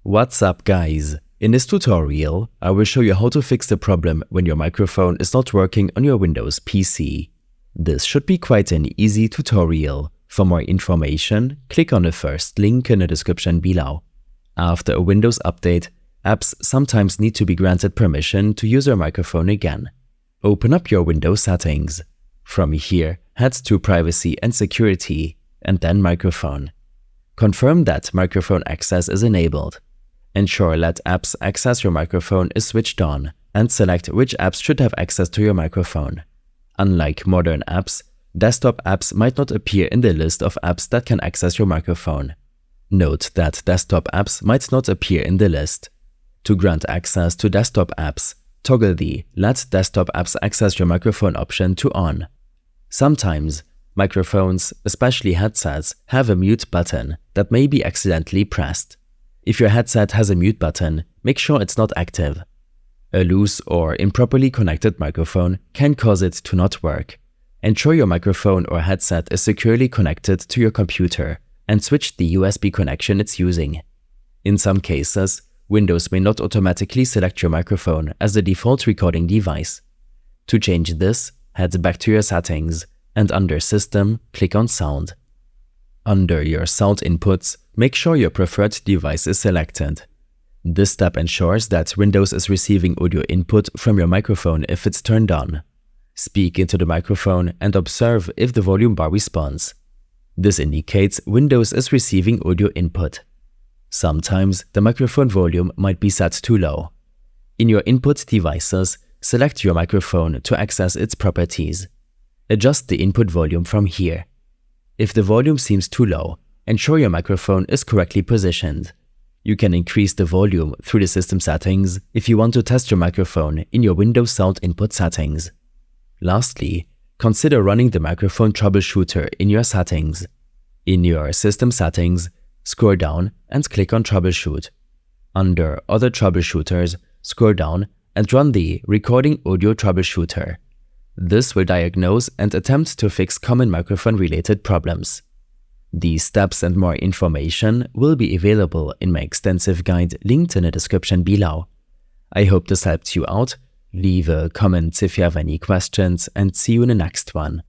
What's up, guys? In this tutorial, I will show you how to fix the problem when your microphone is not working on your Windows PC. This should be quite an easy tutorial. For more information, click on the first link in the description below. After a Windows update, apps sometimes need to be granted permission to use your microphone again. Open up your Windows settings. From here, head to Privacy and Security, and then Microphone. Confirm that microphone access is enabled. Ensure Let Apps Access Your Microphone is switched on, and select which apps should have access to your microphone. Unlike modern apps, desktop apps might not appear in the list of apps that can access your microphone. Note that desktop apps might not appear in the list. To grant access to desktop apps, toggle the Let Desktop Apps Access Your Microphone option to on. Sometimes, microphones, especially headsets, have a mute button that may be accidentally pressed. If your headset has a mute button, make sure it's not active. A loose or improperly connected microphone can cause it to not work. Ensure your microphone or headset is securely connected to your computer and switch the USB connection it's using. In some cases, Windows may not automatically select your microphone as the default recording device. To change this, head back to your settings and under System, click on Sound. Under your sound inputs, make sure your preferred device is selected. This step ensures that Windows is receiving audio input from your microphone if it's turned on. Speak into the microphone and observe if the volume bar responds. This indicates Windows is receiving audio input. Sometimes the microphone volume might be set too low. In your input devices, select your microphone to access its properties. Adjust the input volume from here. If the volume seems too low, ensure your microphone is correctly positioned. You can increase the volume through the system settings if you want to test your microphone in your Windows sound input settings. Lastly, consider running the Microphone Troubleshooter in your settings. In your system settings, scroll down and click on Troubleshoot. Under Other Troubleshooters, scroll down and run the Recording Audio Troubleshooter. This will diagnose and attempt to fix common microphone-related problems. These steps and more information will be available in my extensive guide linked in the description below. I hope this helped you out. Leave a comment if you have any questions and see you in the next one.